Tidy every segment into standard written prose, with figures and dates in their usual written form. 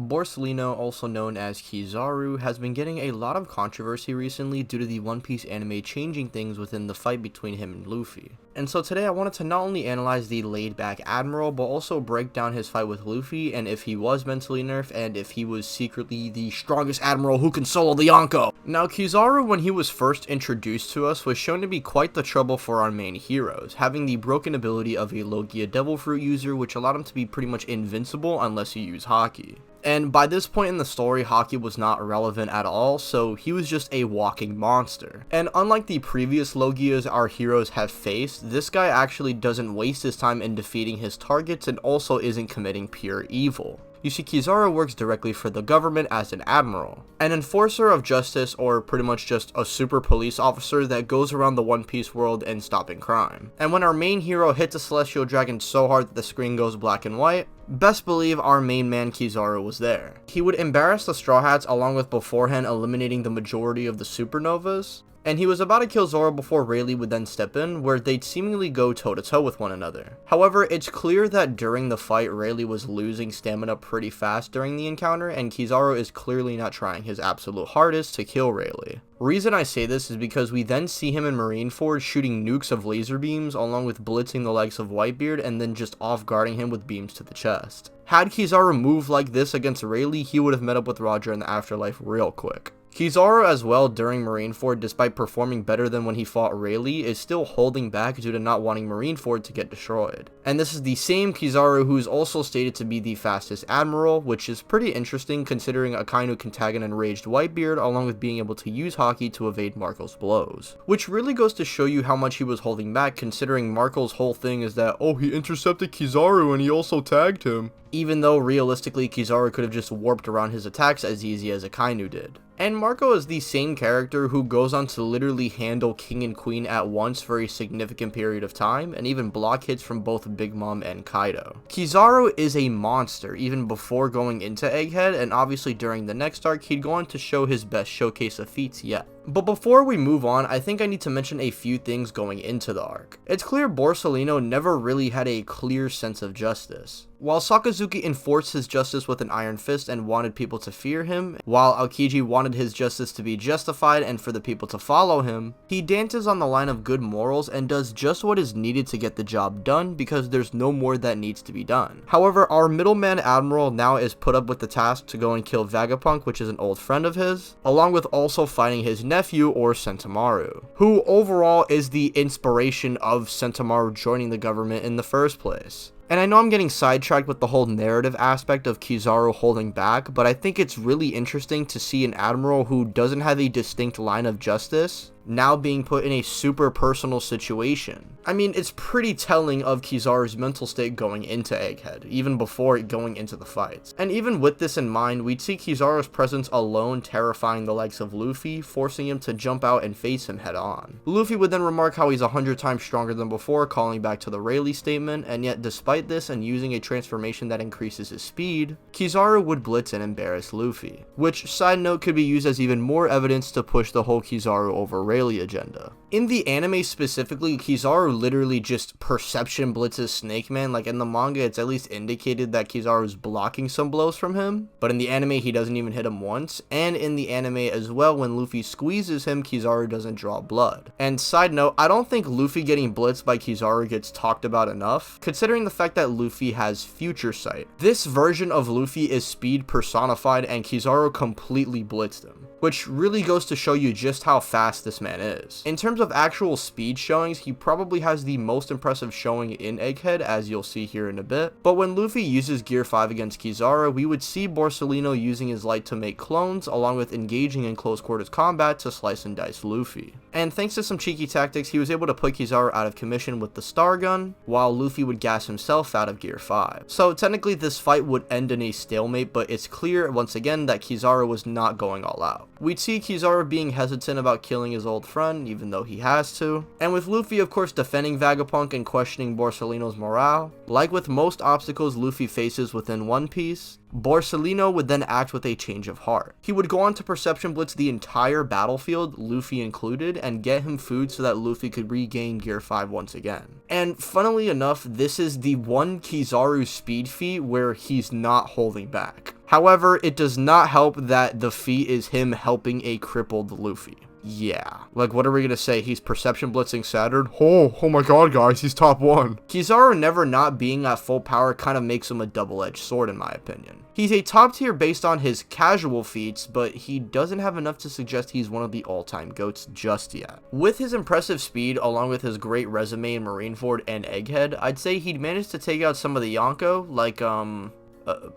Borsalino, also known as Kizaru, has been getting a lot of controversy recently due to the One Piece anime changing things within the fight between him and Luffy. And so today I wanted to not only analyze the laid-back Admiral, but also break down his fight with Luffy and if he was mentally nerfed and if he was secretly the strongest Admiral who can solo the Yonko. Now Kizaru, when he was first introduced to us, was shown to be quite the trouble for our main heroes, having the broken ability of a Logia Devil Fruit user, which allowed him to be pretty much invincible unless you use Haki. And by this point in the story, Haki was not relevant at all, so he was just a walking monster. And unlike the previous Logias our heroes have faced, this guy actually doesn't waste his time in defeating his targets and also isn't committing pure evil. You see, Kizaru works directly for the government as an admiral, an enforcer of justice, or pretty much just a super police officer that goes around the One Piece world and stopping crime. And when our main hero hits a celestial dragon so hard that the screen goes black and white, best believe our main man Kizaru was there. He would embarrass the Straw Hats along with beforehand eliminating the majority of the supernovas. And he was about to kill Zoro before Rayleigh would then step in, where they'd seemingly go toe-to-toe with one another. However, it's clear that during the fight, Rayleigh was losing stamina pretty fast during the encounter, and Kizaru is clearly not trying his absolute hardest to kill Rayleigh. Reason I say this is because we then see him in Marineford shooting nukes of laser beams along with blitzing the legs of Whitebeard and then just off-guarding him with beams to the chest. Had Kizaru moved like this against Rayleigh, he would have met up with Roger in the afterlife real quick. Kizaru as well during Marineford, despite performing better than when he fought Rayleigh, is still holding back due to not wanting Marineford to get destroyed. And this is the same Kizaru who is also stated to be the fastest admiral, which is pretty interesting considering Akainu can tag an enraged Whitebeard along with being able to use Haki to evade Marco's blows. Which really goes to show you how much he was holding back considering Marco's whole thing is that, oh, he intercepted Kizaru and he also tagged him. Even though realistically Kizaru could have just warped around his attacks as easy as Akainu did. And Marco is the same character who goes on to literally handle King and Queen at once for a significant period of time, and even block hits from both Big Mom and Kaido. Kizaru is a monster even before going into Egghead, and obviously during the next arc he'd go on to show his best showcase of feats yet. But before we move on, I think I need to mention a few things going into the arc. It's clear Borsalino never really had a clear sense of justice. While Sakazuki enforced his justice with an iron fist and wanted people to fear him, while Aokiji wanted his justice to be justified and for the people to follow him, he dances on the line of good morals and does just what is needed to get the job done because there's no more that needs to be done. However, our middleman Admiral now is put up with the task to go and kill Vegapunk, which is an old friend of his, along with also fighting his nephew or Sentomaru, who overall is the inspiration of Sentomaru joining the government in the first place. And I know I'm getting sidetracked with the whole narrative aspect of Kizaru holding back, but I think it's really interesting to see an admiral who doesn't have a distinct line of justice now being put in a super personal situation. I mean, it's pretty telling of Kizaru's mental state going into Egghead, even before going into the fights. And even with this in mind, we'd see Kizaru's presence alone terrifying the likes of Luffy, forcing him to jump out and face him head on. Luffy would then remark how he's 100 times stronger than before, calling back to the Rayleigh statement, and yet despite this and using a transformation that increases his speed, Kizaru would blitz and embarrass Luffy. Which, side note, could be used as even more evidence to push the whole Kizaru over Rayleigh agenda. In the anime specifically, Kizaru literally just perception blitzes Snake Man. Like in the manga, it's at least indicated that Kizaru is blocking some blows from him, but in the anime, he doesn't even hit him once. And in the anime as well, when Luffy squeezes him, Kizaru doesn't draw blood. And side note, I don't think Luffy getting blitzed by Kizaru gets talked about enough, considering the fact that Luffy has future sight. This version of Luffy is speed personified, and Kizaru completely blitzed him, which really goes to show you just how fast this man is. In terms of actual speed showings, he probably has the most impressive showing in Egghead, as you'll see here in a bit. But when Luffy uses Gear 5 against Kizaru, we would see Borsalino using his light to make clones, along with engaging in close quarters combat to slice and dice Luffy. And thanks to some cheeky tactics, he was able to put Kizaru out of commission with the Star Gun, while Luffy would gas himself out of Gear 5. So technically this fight would end in a stalemate, but it's clear once again that Kizaru was not going all out. We'd see Kizaru being hesitant about killing his old friend, even though he has to, and with Luffy of course defending Vegapunk and questioning Borsalino's morale. Like with most obstacles Luffy faces within One Piece, Borsalino would then act with a change of heart. He would go on to perception blitz the entire battlefield, Luffy included, and get him food so that Luffy could regain Gear 5 once again. And funnily enough, this is the one Kizaru speed feat where he's not holding back. However, it does not help that the feat is him helping a crippled Luffy. Yeah. Like, what are we gonna say? He's perception blitzing Saturn? Oh my god, guys, he's top 1. Kizaru never not being at full power kind of makes him a double-edged sword, in my opinion. He's a top tier based on his casual feats, but he doesn't have enough to suggest he's one of the all-time GOATs just yet. With his impressive speed, along with his great resume in Marineford and Egghead, I'd say he'd managed to take out some of the Yonko, like,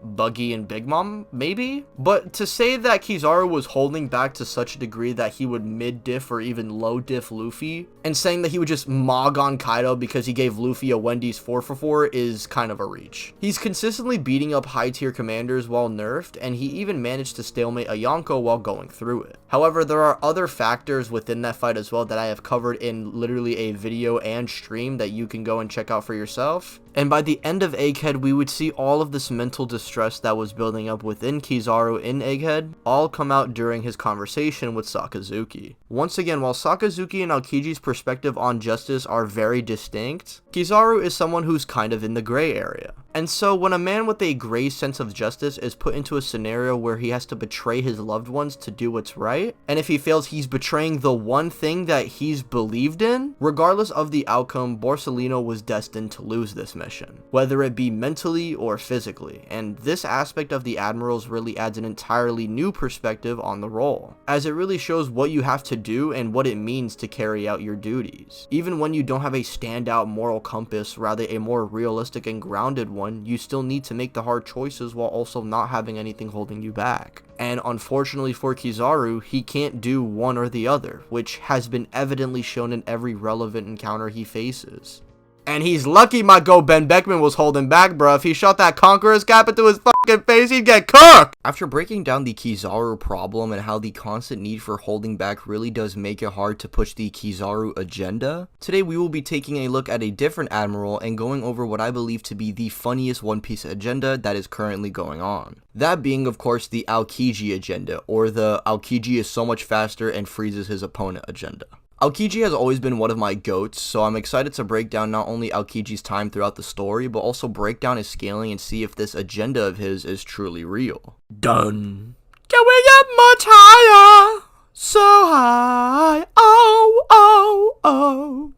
Buggy and Big Mom, maybe? But to say that Kizaru was holding back to such a degree that he would mid-diff or even low-diff Luffy, and saying that he would just mog on Kaido because he gave Luffy a Wendy's 4-for-4 is kind of a reach. He's consistently beating up high-tier commanders while nerfed, and he even managed to stalemate a Yonko while going through it. However, there are other factors within that fight as well that I have covered in literally a video and stream that you can go and check out for yourself. And by the end of Egghead, we would see all of this mental distress that was building up within Kizaru in Egghead all come out during his conversation with Sakazuki. Once again, while Sakazuki and Aokiji's perspective on justice are very distinct, Kizaru is someone who's kind of in the gray area. And so when a man with a gray sense of justice is put into a scenario where he has to betray his loved ones to do what's right, and if he fails, he's betraying the one thing that he's believed in, regardless of the outcome, Borsalino was destined to lose this mission, whether it be mentally or physically, and this aspect of the Admirals really adds an entirely new perspective on the role, as it really shows what you have to do and what it means to carry out your duties. Even when you don't have a standout moral compass, rather a more realistic and grounded one, you still need to make the hard choices while also not having anything holding you back. And unfortunately for Kizaru, he can't do one or the other, which has been evidently shown in every relevant encounter he faces. And he's lucky my go Ben Beckman was holding back, bruh. If he shot that Conqueror's cap into his fucking face, he'd get cooked! After breaking down the Kizaru problem and how the constant need for holding back really does make it hard to push the Kizaru agenda, today we will be taking a look at a different Admiral and going over what I believe to be the funniest One Piece agenda that is currently going on. That being, of course, the Aokiji agenda, or the Aokiji is so much faster and freezes his opponent agenda. Aokiji has always been one of my GOATs, so I'm excited to break down not only Aokiji's time throughout the story, but also break down his scaling and see if this agenda of his is truly real. Done. Can we get much higher? So high. Oh, oh, oh.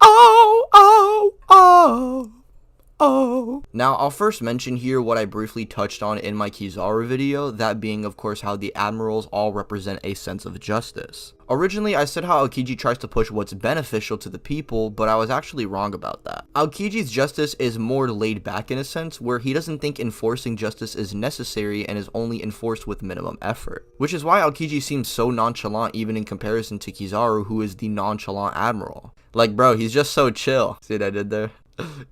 Oh, oh, oh. Oh. Now, I'll first mention here what I briefly touched on in my Kizaru video, that being, of course, how the Admirals all represent a sense of justice. Originally, I said how Aokiji tries to push what's beneficial to the people, but I was actually wrong about that. Aokiji's justice is more laid back in a sense, where he doesn't think enforcing justice is necessary and is only enforced with minimum effort. Which is why Aokiji seems so nonchalant even in comparison to Kizaru, who is the nonchalant Admiral. Like, bro, he's just so chill. See what I did there?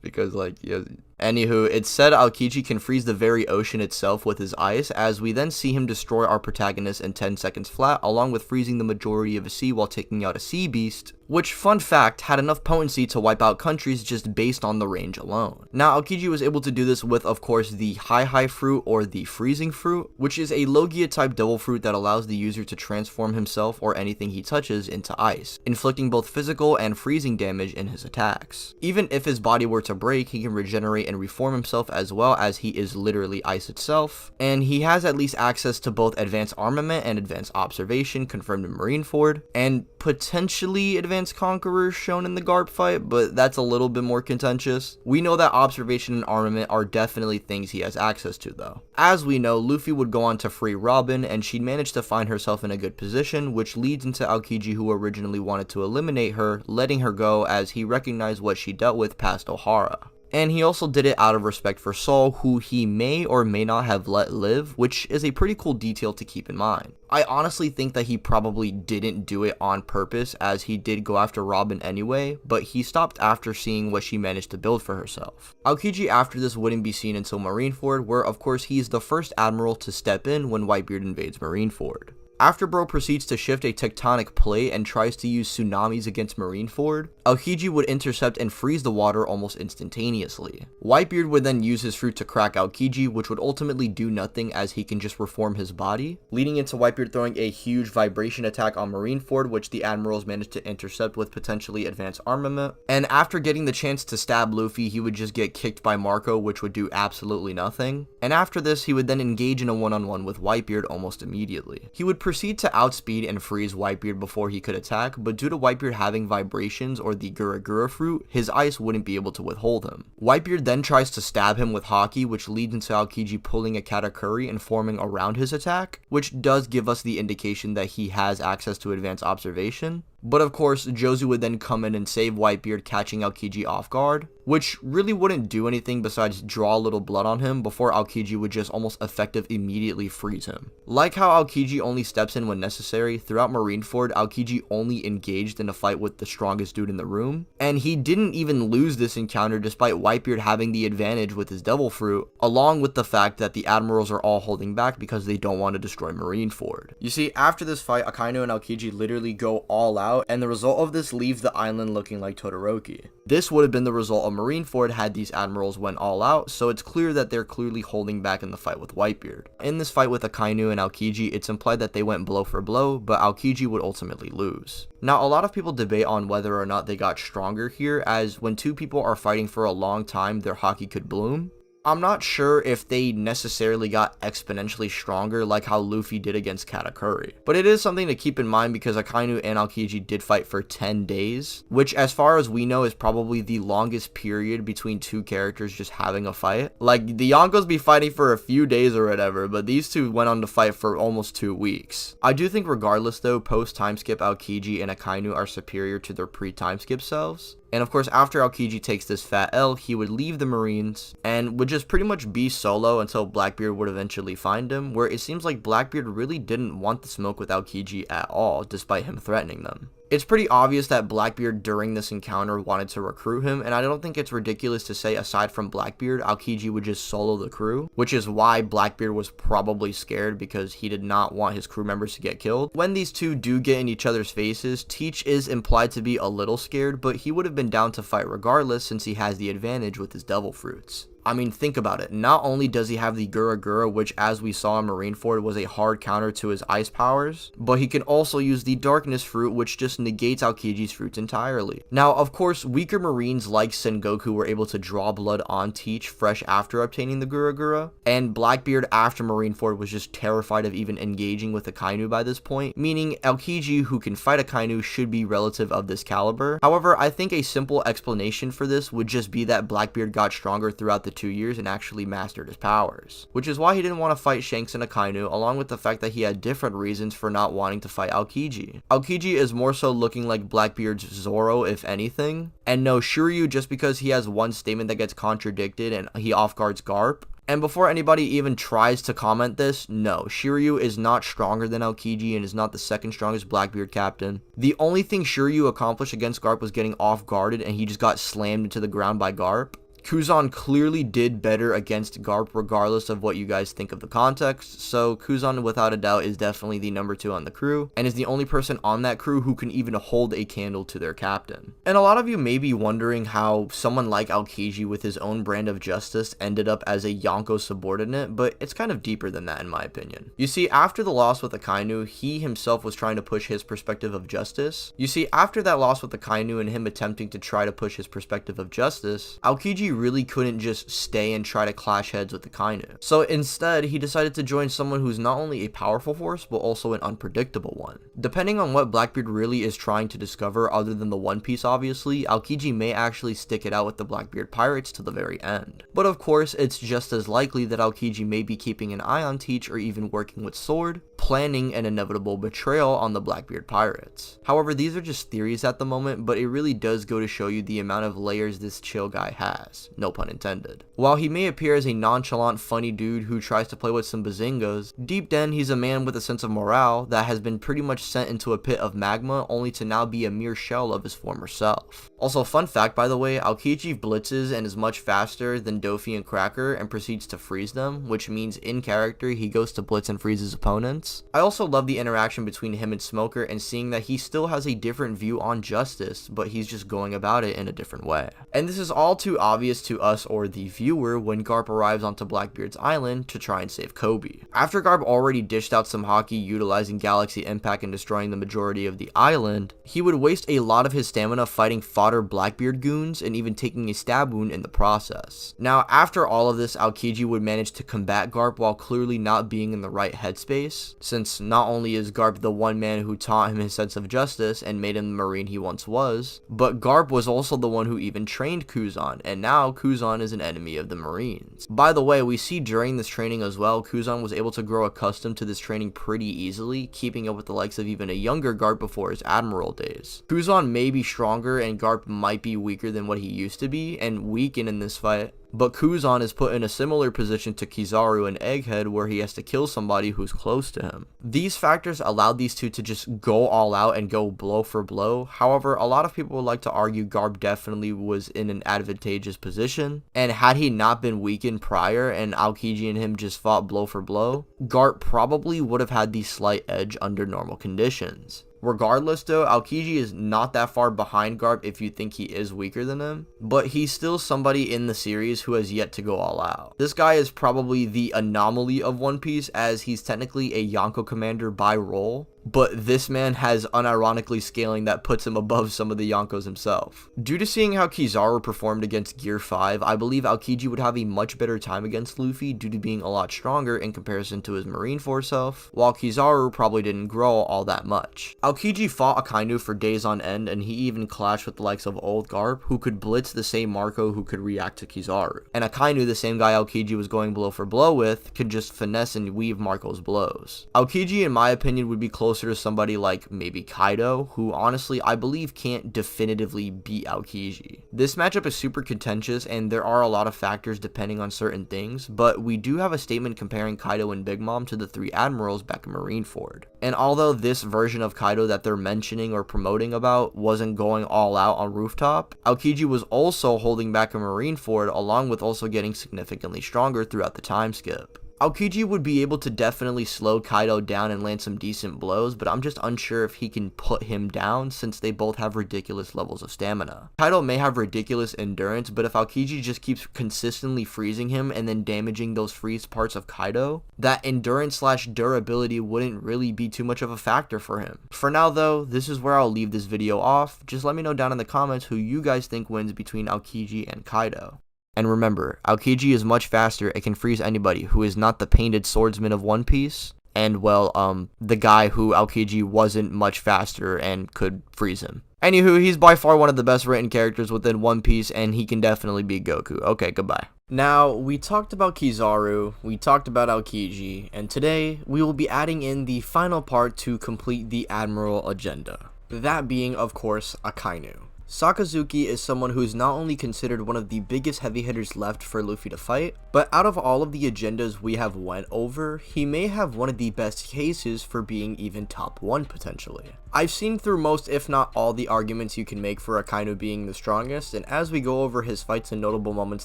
Because, like, yeah. Anywho, it's said Aokiji can freeze the very ocean itself with his ice, as we then see him destroy our protagonist in 10 seconds flat, along with freezing the majority of a sea while taking out a sea beast, which, fun fact, had enough potency to wipe out countries just based on the range alone. Now, Aokiji was able to do this with, of course, the High fruit, or the freezing fruit, which is a Logia type devil fruit that allows the user to transform himself or anything he touches into ice, inflicting both physical and freezing damage in his attacks. Even if his body were to break, he can regenerate and reform himself, as well as he is literally ice itself, and he has at least access to both advanced armament and advanced observation confirmed in Marineford, and potentially advanced conqueror shown in the Garp fight, but that's a little bit more contentious. We know that observation and armament are definitely things he has access to though. As we know, Luffy would go on to free Robin, and she'd manage to find herself in a good position, which leads into Aokiji, who originally wanted to eliminate her, letting her go as he recognized what she dealt with past Ohara. And he also did it out of respect for Sol, who he may or may not have let live, which is a pretty cool detail to keep in mind. I honestly think that he probably didn't do it on purpose, as he did go after Robin anyway, but he stopped after seeing what she managed to build for herself. Aokiji after this wouldn't be seen until Marineford, where of course he is the first Admiral to step in when Whitebeard invades Marineford. After bro proceeds to shift a tectonic plate and tries to use tsunamis against Marineford, Aokiji would intercept and freeze the water almost instantaneously. Whitebeard would then use his fruit to crack Aokiji, which would ultimately do nothing as he can just reform his body, leading into Whitebeard throwing a huge vibration attack on Marineford, which the Admirals managed to intercept with potentially advanced armament. And after getting the chance to stab Luffy, he would just get kicked by Marco, which would do absolutely nothing. And after this, he would then engage in a one-on-one with Whitebeard almost immediately. He would proceed to outspeed and freeze Whitebeard before he could attack, but due to Whitebeard having vibrations or the Gura fruit, his ice wouldn't be able to withhold him. Whitebeard then tries to stab him with Haki, which leads into Aokiji pulling a Katakuri and forming around his attack, which does give us the indication that he has access to advanced observation. But of course, Jozu would then come in and save Whitebeard, catching Aokiji off guard, which really wouldn't do anything besides draw a little blood on him before Aokiji would just almost immediately freeze him. Like how Aokiji only steps in when necessary, throughout Marineford, Aokiji only engaged in a fight with the strongest dude in the room, and he didn't even lose this encounter despite Whitebeard having the advantage with his Devil Fruit, along with the fact that the Admirals are all holding back because they don't want to destroy Marineford. You see, after this fight, Akainu and Aokiji literally go all out, and the result of this leaves the island looking like Todoroki. This would have been the result of Marineford had these Admirals went all out, so it's clear that they're clearly holding back in the fight with Whitebeard. In this fight with Akainu and Aokiji, it's implied that they went blow for blow, but Aokiji would ultimately lose. Now, a lot of people debate on whether or not they got stronger here, as when two people are fighting for a long time, their haki could bloom. I'm not sure if they necessarily got exponentially stronger like how Luffy did against Katakuri, but it is something to keep in mind because Akainu and Aokiji did fight for 10 days, which as far as we know is probably the longest period between two characters just having a fight. Like, the Yonkos be fighting for a few days or whatever, but these two went on to fight for almost 2 weeks. I do think regardless though, post-timeskip Aokiji and Akainu are superior to their pre-timeskip selves. And of course, after Aokiji takes this fat L, he would leave the Marines and would just pretty much be solo until Blackbeard would eventually find him, where it seems like Blackbeard really didn't want the smoke with Aokiji at all, despite him threatening them. It's pretty obvious that Blackbeard during this encounter wanted to recruit him, and I don't think it's ridiculous to say aside from Blackbeard, Aokiji would just solo the crew, which is why Blackbeard was probably scared because he did not want his crew members to get killed. When these two do get in each other's faces, Teach is implied to be a little scared, but he would have been down to fight regardless since he has the advantage with his Devil Fruits. I mean, think about it. Not only does he have the Gura, which as we saw in Marineford was a hard counter to his ice powers, but he can also use the Darkness Fruit, which just negates Aokiji's fruits entirely. Now, of course, weaker Marines like Sengoku were able to draw blood on Teach fresh after obtaining the Gura, and Blackbeard after Marineford was just terrified of even engaging with Akainu by this point, meaning Aokiji, who can fight Akainu, should be relative of this caliber. However, I think a simple explanation for this would just be that Blackbeard got stronger throughout the 2 years and actually mastered his powers, which is why he didn't want to fight Shanks and Akainu, along with the fact that he had different reasons for not wanting to fight Aokiji. Aokiji is more so looking like Blackbeard's Zoro, if anything, and no, Shiryu, just because he has one statement that gets contradicted and he off-guards Garp. And before anybody even tries to comment this, no, Shiryu is not stronger than Aokiji and is not the second strongest Blackbeard captain. The only thing Shiryu accomplished against Garp was getting off-guarded and he just got slammed into the ground by Garp. Kuzan clearly did better against Garp regardless of what you guys think of the context, so Kuzan without a doubt is definitely the number 2 on the crew, and is the only person on that crew who can even hold a candle to their captain. And a lot of you may be wondering how someone like Aokiji with his own brand of justice ended up as a Yonko subordinate, but it's kind of deeper than that in my opinion. You see, after the loss with Akainu, he himself was trying to push his perspective of justice. You see, after that loss with Akainu and him attempting to try to push his perspective of justice, Aokiji really couldn't just stay and try to clash heads with Akainu. So instead, he decided to join someone who's not only a powerful force, but also an unpredictable one. Depending on what Blackbeard really is trying to discover other than the One Piece obviously, Aokiji may actually stick it out with the Blackbeard Pirates to the very end. But of course, it's just as likely that Aokiji may be keeping an eye on Teach or even working with Sword, planning an inevitable betrayal on the Blackbeard Pirates. However, these are just theories at the moment, but it really does go to show you the amount of layers this chill guy has. Marines, no pun intended. While he may appear as a nonchalant, funny dude who tries to play with some bazingas, deep down he's a man with a sense of morale that has been pretty much sent into a pit of magma only to now be a mere shell of his former self. Also, fun fact by the way, Aokiji blitzes and is much faster than Dofi and Cracker and proceeds to freeze them, which means in character he goes to blitz and freeze his opponents. I also love the interaction between him and Smoker and seeing that he still has a different view on justice, but he's just going about it in a different way. And this is all too obvious to us or the viewer when Garp arrives onto Blackbeard's island to try and save Kobe. After Garp already dished out some hockey utilizing Galaxy Impact and destroying the majority of the island, he would waste a lot of his stamina fighting fodder Blackbeard goons and even taking a stab wound in the process. Now, after all of this, Aokiji would manage to combat Garp while clearly not being in the right headspace, since not only is Garp the one man who taught him his sense of justice and made him the Marine he once was, but Garp was also the one who even trained Kuzan, and now Kuzan is an enemy of the Marines. By the way, we see during this training as well, Kuzan was able to grow accustomed to this training pretty easily, keeping up with the likes of even a younger Garp before his Admiral days. Kuzan may be stronger and Garp might be weaker than what he used to be, and weaken in this fight, but Kuzan is put in a similar position to Kizaru and Egghead where he has to kill somebody who's close to him. These factors allowed these two to just go all out and go blow for blow. However, a lot of people would like to argue Garp definitely was in an advantageous position, and had he not been weakened prior and Aokiji and him just fought blow for blow, Garp probably would have had the slight edge under normal conditions. Regardless though, Aokiji is not that far behind Garp if you think he is weaker than him, but he's still somebody in the series who has yet to go all out. This guy is probably the anomaly of One Piece, as he's technically a Yonko commander by role, but this man has unironically scaling that puts him above some of the Yonkos himself. Due to seeing how Kizaru performed against Gear 5, I believe Aokiji would have a much better time against Luffy due to being a lot stronger in comparison to his Marineford self, while Kizaru probably didn't grow all that much. Aokiji fought Akainu for days on end, and he even clashed with the likes of Old Garp, who could blitz the same Marco who could react to Kizaru. And Akainu, the same guy Aokiji was going blow for blow with, could just finesse and weave Marco's blows. Aokiji, in my opinion, would be closer to somebody like maybe Kaido, who honestly I believe can't definitively beat Aokiji. This matchup is super contentious and there are a lot of factors depending on certain things, but we do have a statement comparing Kaido and Big Mom to the three Admirals back in Marineford. And although this version of Kaido that they're mentioning or promoting about wasn't going all out on Rooftop, Aokiji was also holding back in Marineford, along with also getting significantly stronger throughout the time skip. Aokiji would be able to definitely slow Kaido down and land some decent blows, but I'm just unsure if he can put him down since they both have ridiculous levels of stamina. Kaido may have ridiculous endurance, but if Aokiji just keeps consistently freezing him and then damaging those freeze parts of Kaido, that endurance slash durability wouldn't really be too much of a factor for him. For now though, this is where I'll leave this video off. Just let me know down in the comments who you guys think wins between Aokiji and Kaido. And remember, Aokiji is much faster and can freeze anybody who is not the painted swordsman of One Piece, and well, the guy who Aokiji wasn't much faster and could freeze him. Anywho, he's by far one of the best written characters within One Piece, and he can definitely beat Goku. Okay, goodbye. Now, we talked about Kizaru, we talked about Aokiji, and today we will be adding in the final part to complete the Admiral Agenda. That being, of course, Akainu. Sakazuki is someone who is not only considered one of the biggest heavy hitters left for Luffy to fight, but out of all of the agendas we have went over, he may have one of the best cases for being even top 1 potentially. I've seen through most if not all the arguments you can make for Akainu being the strongest, and as we go over his fights and notable moments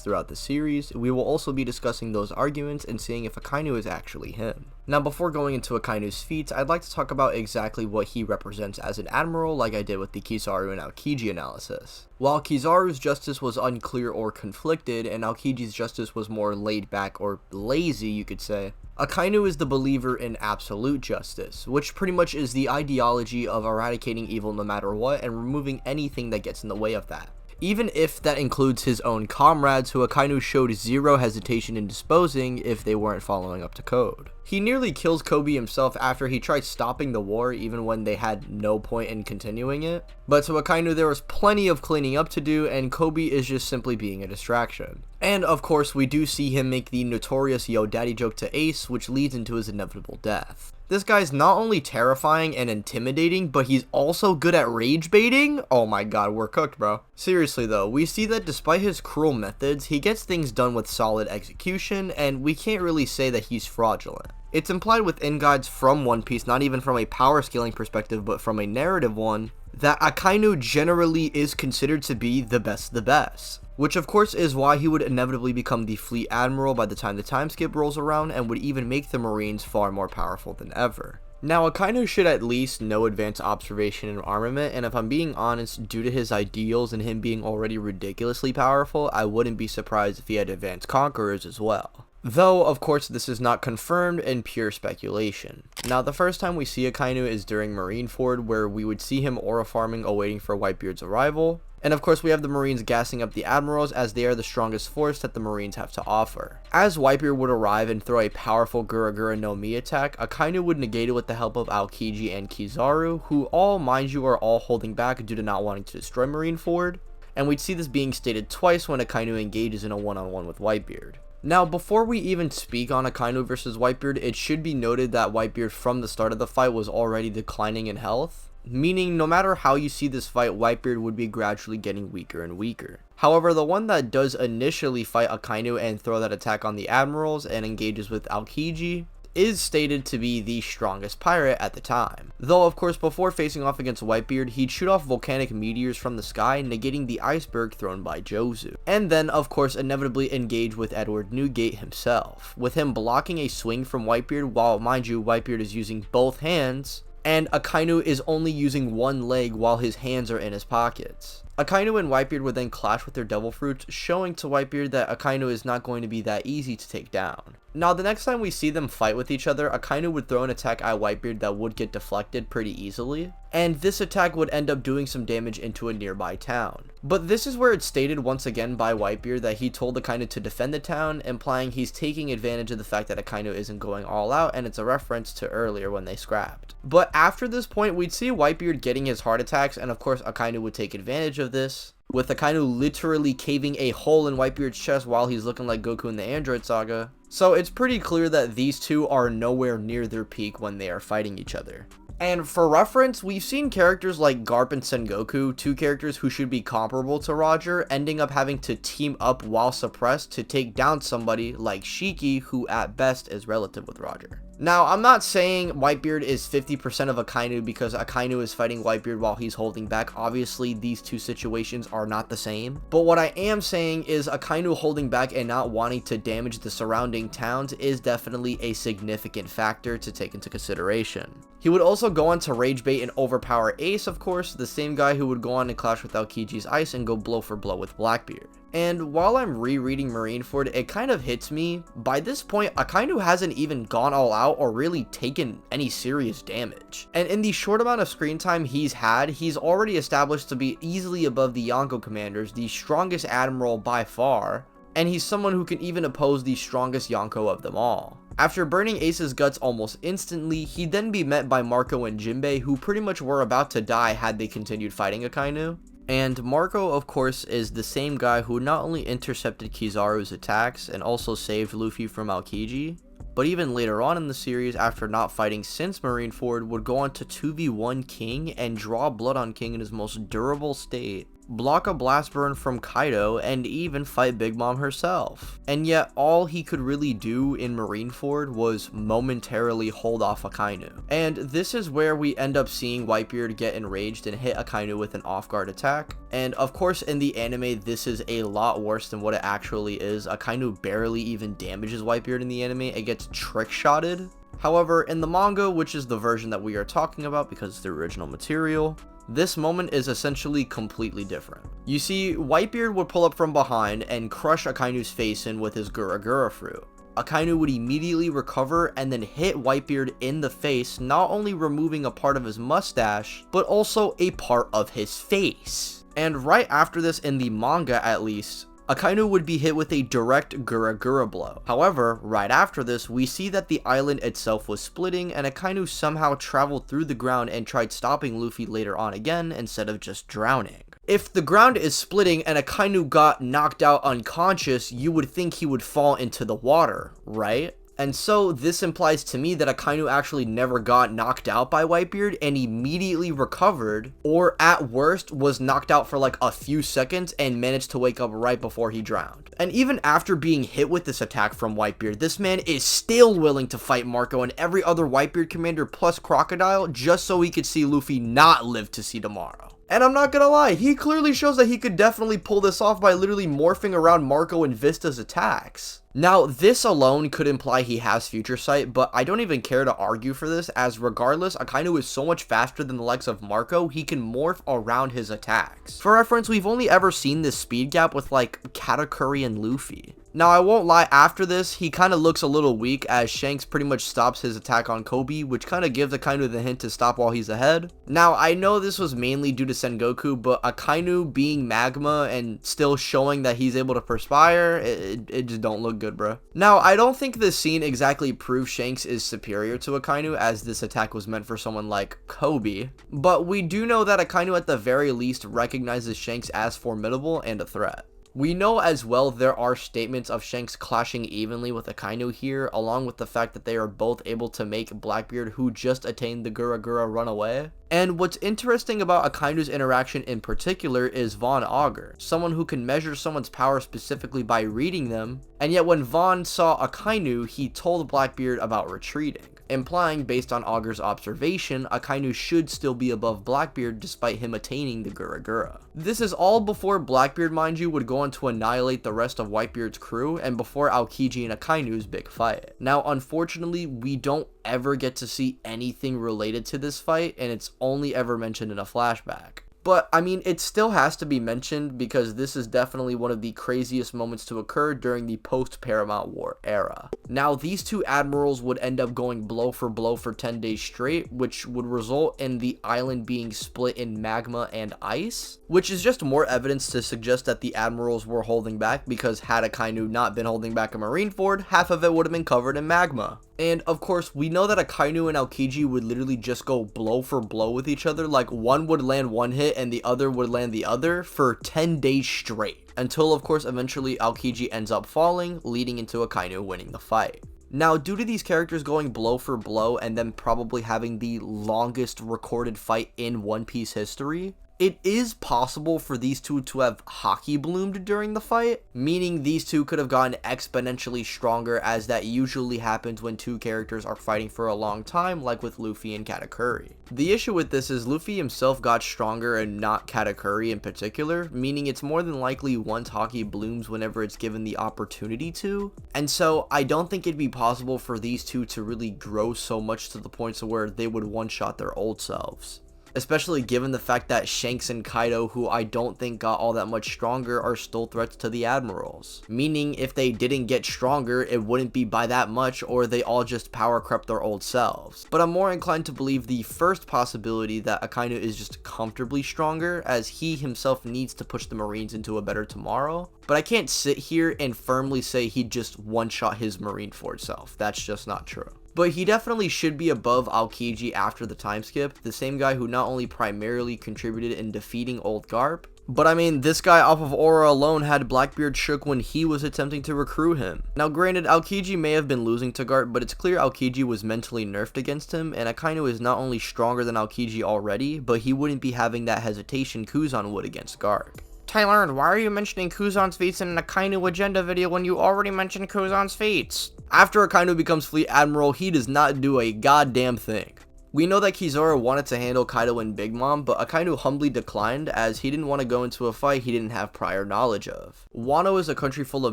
throughout the series, we will also be discussing those arguments and seeing if Akainu is actually him. Now before going into Akainu's feats, I'd like to talk about exactly what he represents as an admiral, like I did with the Kizaru and Aokiji analysis. While Kizaru's justice was unclear or conflicted, and Aokiji's justice was more laid back or lazy you could say, Akainu is the believer in absolute justice, which pretty much is the ideology of eradicating evil no matter what and removing anything that gets in the way of that. Even if that includes his own comrades, who Akainu showed zero hesitation in disposing if they weren't following up to code. He nearly kills Kobe himself after he tried stopping the war even when they had no point in continuing it, but to Akainu there was plenty of cleaning up to do and Kobe is just simply being a distraction. And of course, we do see him make the notorious yo daddy joke to Ace, which leads into his inevitable death. This guy's not only terrifying and intimidating, but he's also good at rage baiting. Oh my god, we're cooked, bro. Seriously though, we see that despite his cruel methods, he gets things done with solid execution, and we can't really say that he's fraudulent. It's implied within guides from One Piece, not even from a power scaling perspective, but from a narrative one, that Akainu generally is considered to be the best. Which of course is why he would inevitably become the Fleet Admiral by the time the time skip rolls around, and would even make the Marines far more powerful than ever. Now, Akainu should at least know advanced observation and armament, and if I'm being honest, due to his ideals and him being already ridiculously powerful, I wouldn't be surprised if he had advanced conquerors as well. Though, of course, this is not confirmed and pure speculation. Now, the first time we see Akainu is during Marineford, where we would see him aura farming awaiting for Whitebeard's arrival. And of course, we have the Marines gassing up the Admirals, as they are the strongest force that the Marines have to offer. As Whitebeard would arrive and throw a powerful Gura Gura no Mi attack, Akainu would negate it with the help of Aokiji and Kizaru, who all, mind you, are all holding back due to not wanting to destroy Marineford. And we'd see this being stated twice when Akainu engages in a one-on-one with Whitebeard. Now, before we even speak on Akainu versus Whitebeard, it should be noted that Whitebeard from the start of the fight was already declining in health, meaning no matter how you see this fight, Whitebeard would be gradually getting weaker and weaker. However, the one that does initially fight Akainu and throw that attack on the Admirals and engages with Aokiji is stated to be the strongest pirate at the time. Though, of course, before facing off against Whitebeard, he'd shoot off volcanic meteors from the sky, negating the iceberg thrown by Jozu. And then, of course, inevitably engage with Edward Newgate himself, with him blocking a swing from Whitebeard while, mind you, Whitebeard is using both hands, and Akainu is only using one leg while his hands are in his pockets. Akainu and Whitebeard would then clash with their devil fruits, showing to Whitebeard that Akainu is not going to be that easy to take down. Now, the next time we see them fight with each other, Akainu would throw an attack at Whitebeard that would get deflected pretty easily, and this attack would end up doing some damage into a nearby town. But this is where it's stated once again by Whitebeard that he told Akainu to defend the town, implying he's taking advantage of the fact that Akainu isn't going all out, and it's a reference to earlier when they scrapped. But after this point, we'd see Whitebeard getting his heart attacks, and of course Akainu would take advantage of this, with Akainu literally caving a hole in Whitebeard's chest while he's looking like Goku in the Android Saga. So it's pretty clear that these two are nowhere near their peak when they are fighting each other. And for reference, we've seen characters like Garp and Sengoku, two characters who should be comparable to Roger, ending up having to team up while suppressed to take down somebody like Shiki, who at best is relative with Roger. Now, I'm not saying Whitebeard is 50% of Akainu because Akainu is fighting Whitebeard while he's holding back. Obviously, these two situations are not the same. But what I am saying is Akainu holding back and not wanting to damage the surrounding towns is definitely a significant factor to take into consideration. He would also go on to rage bait and overpower Ace, of course, the same guy who would go on and clash with Aokiji's ice and go blow for blow with Blackbeard. And while I'm rereading Marineford, it kind of hits me, by this point, Akainu hasn't even gone all out or really taken any serious damage. And in the short amount of screen time he's had, he's already established to be easily above the Yonko commanders, the strongest admiral by far, and he's someone who can even oppose the strongest Yonko of them all. After burning Ace's guts almost instantly, he'd then be met by Marco and Jinbei, who pretty much were about to die had they continued fighting Akainu. And Marco, of course, is the same guy who not only intercepted Kizaru's attacks and also saved Luffy from Aokiji, but even later on in the series, after not fighting since Marineford, would go on to 2v1 King and draw blood on King in his most durable state, block a blast burn from Kaido, and even fight Big Mom herself. And yet, all he could really do in Marineford was momentarily hold off Akainu. And this is where we end up seeing Whitebeard get enraged and hit Akainu with an off-guard attack. And of course, in the anime, this is a lot worse than what it actually is. Akainu barely even damages Whitebeard in the anime, it gets trick-shotted. However, in the manga, which is the version that we are talking about because it's the original material, this moment is essentially completely different. You see, Whitebeard would pull up from behind and crush Akainu's face in with his Gura Gura fruit. Akainu would immediately recover and then hit Whitebeard in the face, not only removing a part of his mustache, but also a part of his face. And right after this, in the manga at least, Akainu would be hit with a direct Gura Gura blow. However, right after this, we see that the island itself was splitting and Akainu somehow traveled through the ground and tried stopping Luffy later on again instead of just drowning. If the ground is splitting and Akainu got knocked out unconscious, you would think he would fall into the water, right? And so this implies to me that Akainu actually never got knocked out by Whitebeard and immediately recovered, or at worst was knocked out for like a few seconds and managed to wake up right before he drowned. And even after being hit with this attack from Whitebeard, this man is still willing to fight Marco and every other Whitebeard commander plus Crocodile just so he could see Luffy not live to see tomorrow. And I'm not gonna lie, he clearly shows that he could definitely pull this off by literally morphing around Marco and Vista's attacks. Now, this alone could imply he has future sight, but I don't even care to argue for this, as regardless, Akainu is so much faster than the likes of Marco, he can morph around his attacks. For reference, we've only ever seen this speed gap with like Katakuri and Luffy. Now, I won't lie, after this, he kind of looks a little weak as Shanks pretty much stops his attack on Kobe, which kind of gives Akainu the hint to stop while he's ahead. Now, I know this was mainly due to Sengoku, but Akainu being magma and still showing that he's able to perspire, it just don't look good, bro. Now, I don't think this scene exactly proves Shanks is superior to Akainu, as this attack was meant for someone like Kobe, but we do know that Akainu at the very least recognizes Shanks as formidable and a threat. We know as well there are statements of Shanks clashing evenly with Akainu here, along with the fact that they are both able to make Blackbeard, who just attained the Gura Gura, run away. And what's interesting about Akainu's interaction in particular is Von Augur, someone who can measure someone's power specifically by reading them, and yet when Von saw Akainu, he told Blackbeard about retreating, implying based on Augur's observation, Akainu should still be above Blackbeard despite him attaining the Gura Gura. This is all before Blackbeard, mind you, would go on to annihilate the rest of Whitebeard's crew, and before Aokiji and Akainu's big fight. Now, unfortunately, we don't ever get to see anything related to this fight, and it's only ever mentioned in a flashback. But, I mean, it still has to be mentioned because this is definitely one of the craziest moments to occur during the post-Paramount War era. Now, these two admirals would end up going blow for 10 days straight, which would result in the island being split in magma and ice, which is just more evidence to suggest that the admirals were holding back, because had Akainu not been holding back a Marineford, half of it would have been covered in magma. And of course, we know that Akainu and Aokiji would literally just go blow for blow with each other, like one would land one hit and the other would land the other for 10 days straight, until of course eventually Aokiji ends up falling, leading into Akainu winning the fight. Now, due to these characters going blow for blow and then probably having the longest recorded fight in One Piece history, it is possible for these two to have hockey bloomed during the fight, meaning these two could have gotten exponentially stronger, as that usually happens when two characters are fighting for a long time, like with Luffy and Katakuri. The issue with this is Luffy himself got stronger and not Katakuri in particular, meaning it's more than likely one's hockey blooms whenever it's given the opportunity to, and so I don't think it'd be possible for these two to really grow so much to the point to where they would one-shot their old selves. Especially given the fact that Shanks and Kaido, who I don't think got all that much stronger, are still threats to the Admirals. Meaning, if they didn't get stronger, it wouldn't be by that much, or they all just power crept their old selves. But I'm more inclined to believe the first possibility, that Akainu is just comfortably stronger, as he himself needs to push the Marines into a better tomorrow. But I can't sit here and firmly say he'd just one-shot his Marineford self. That's just not true. But he definitely should be above Aokiji after the time skip, the same guy who not only primarily contributed in defeating old Garp, but I mean, this guy off of Aura alone had Blackbeard shook when he was attempting to recruit him. Now granted, Aokiji may have been losing to Garp, but it's clear Aokiji was mentally nerfed against him, and Akainu is not only stronger than Aokiji already, but he wouldn't be having that hesitation Kuzan would against Garp. Tyler, why are you mentioning Kuzan's feats in an Akainu Agenda video when you already mentioned Kuzan's feats? After Akainu becomes Fleet Admiral, he does not do a goddamn thing. We know that Kizaru wanted to handle Kaido and Big Mom, but Akainu humbly declined, as he didn't want to go into a fight he didn't have prior knowledge of. Wano is a country full of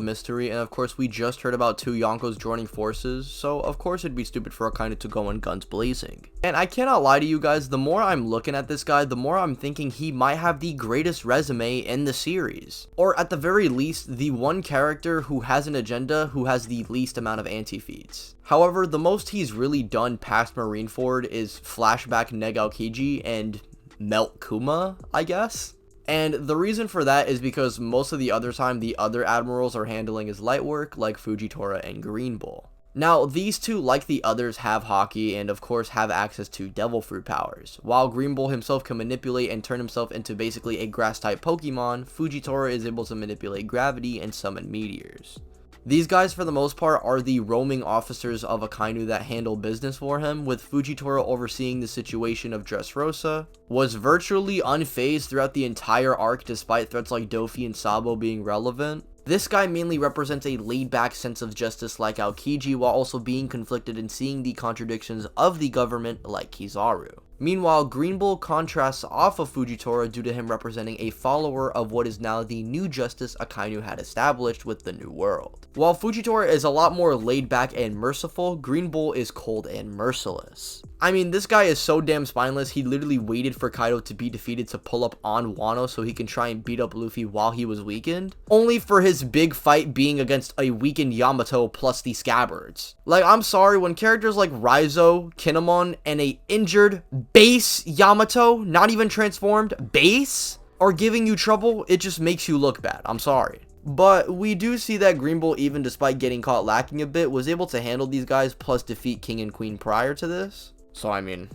mystery, and of course we just heard about two Yonkos joining forces, so of course it'd be stupid for Akainu to go in guns blazing. And I cannot lie to you guys, the more I'm looking at this guy, the more I'm thinking he might have the greatest resume in the series. Or at the very least, the one character who has an agenda who has the least amount of anti-feats. However, the most he's really done past Marineford is flashback Neg Aokiji and melt Kuma, I guess. And the reason for that is because most of the other time the other admirals are handling his light work, like Fujitora and Green Bull. Now, these two, like the others, have Haki and of course have access to Devil Fruit powers. While Green Bull himself can manipulate and turn himself into basically a grass-type Pokemon, Fujitora is able to manipulate gravity and summon meteors. These guys, for the most part, are the roaming officers of Akainu that handle business for him, with Fujitora overseeing the situation of Dressrosa, was virtually unfazed throughout the entire arc despite threats like Dofi and Sabo being relevant. This guy mainly represents a laid-back sense of justice like Aokiji, while also being conflicted and seeing the contradictions of the government like Kizaru. Meanwhile, Green Bull contrasts off of Fujitora due to him representing a follower of what is now the new justice Akainu had established with the New World. While Fujitora is a lot more laid back and merciful, Green Bull is cold and merciless. I mean, this guy is so damn spineless, he literally waited for Kaido to be defeated to pull up on Wano so he can try and beat up Luffy while he was weakened, only for his big fight being against a weakened Yamato plus the Scabbards. Like, I'm sorry, when characters like Raizo, Kinemon, and a injured base Yamato, not even transformed, base, are giving you trouble, it just makes you look bad. I'm sorry. But we do see that Green Bull, even despite getting caught lacking a bit, was able to handle these guys plus defeat King and Queen prior to this. So I mean,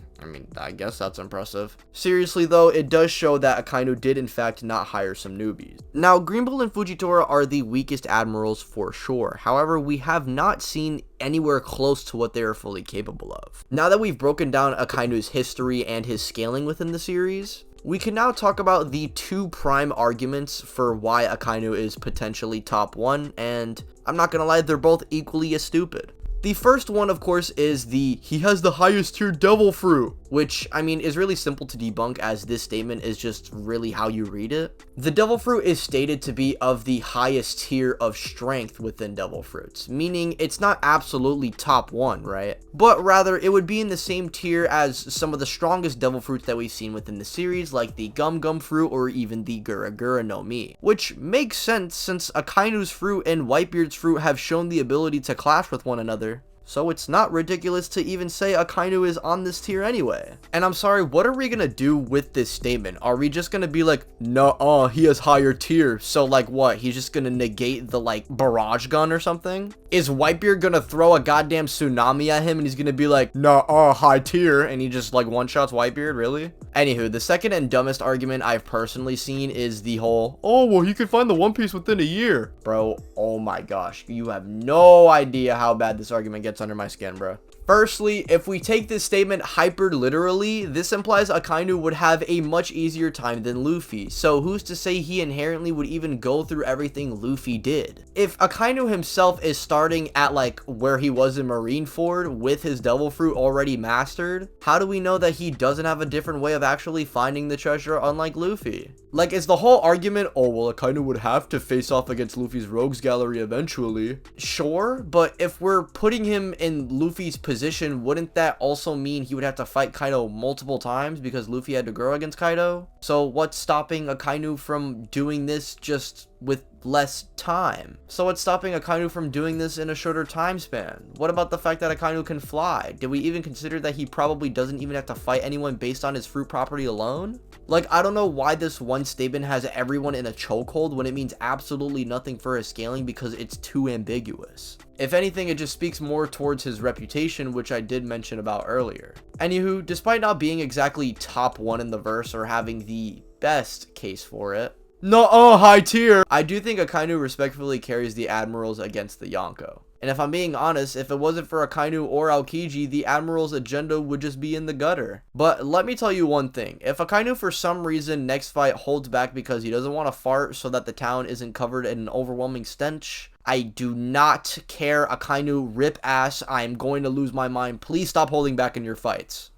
I guess that's impressive. Seriously though, it does show that Akainu did in fact not hire some newbies. Now, Green Bull and Fujitora are the weakest admirals for sure. However, we have not seen anywhere close to what they are fully capable of. Now that we've broken down Akainu's history and his scaling within the series, we can now talk about the two prime arguments for why Akainu is potentially top 1, and I'm not gonna lie, they're both equally as stupid. The first one, of course, is he has the highest tier Devil Fruit, which, I mean, is really simple to debunk as this statement is just really how you read it. The Devil Fruit is stated to be of the highest tier of strength within Devil Fruits, meaning it's not absolutely top 1, right? But rather, it would be in the same tier as some of the strongest Devil Fruits that we've seen within the series, like the Gum Gum Fruit or even the Gura Gura no Mi, which makes sense since Akainu's fruit and Whitebeard's fruit have shown the ability to clash with one another. So it's not ridiculous to even say Akainu is on this tier anyway. And I'm sorry, what are we gonna do with this statement? Are we just gonna be like, nuh-uh, he has higher tier, so like what, he's just gonna negate the like barrage gun or something? Is Whitebeard gonna throw a goddamn tsunami at him and he's gonna be like, nuh-uh, high tier, and he just like one-shots Whitebeard, really? Anywho, the second and dumbest argument I've personally seen is the whole, oh, well, he could find the One Piece within a year. Bro, oh my gosh, you have no idea how bad this argument gets under my skin, bro. Firstly, if we take this statement hyper literally, this implies Akainu would have a much easier time than Luffy, so who's to say he inherently would even go through everything Luffy did? If Akainu himself is starting at like where he was in Marineford with his Devil Fruit already mastered, how do we know that he doesn't have a different way of actually finding the treasure unlike Luffy? Like, is the whole argument, oh, well, Akainu would have to face off against Luffy's rogues gallery eventually? Sure, but if we're putting him in Luffy's position, wouldn't that also mean he would have to fight Kaido multiple times because Luffy had to grow against Kaido? So what's stopping Akainu from doing this just with less time? So what's stopping Akainu from doing this in a shorter time span? What about the fact that Akainu can fly? Did we even consider that he probably doesn't even have to fight anyone based on his fruit property alone? Like, I don't know why this one statement has everyone in a chokehold when it means absolutely nothing for his scaling because it's too ambiguous. If anything, it just speaks more towards his reputation, which I did mention about earlier. Anywho, despite not being exactly top 1 in the verse or having the best case for it, nuh-uh, high tier, I do think Akainu respectfully carries the Admirals against the Yonko. And if I'm being honest, if it wasn't for Akainu or Aokiji, the Admiral's agenda would just be in the gutter. But let me tell you one thing. If Akainu for some reason next fight holds back because he doesn't want to fart so that the town isn't covered in an overwhelming stench, I do not care. Akainu, rip ass. I am going to lose my mind. Please stop holding back in your fights.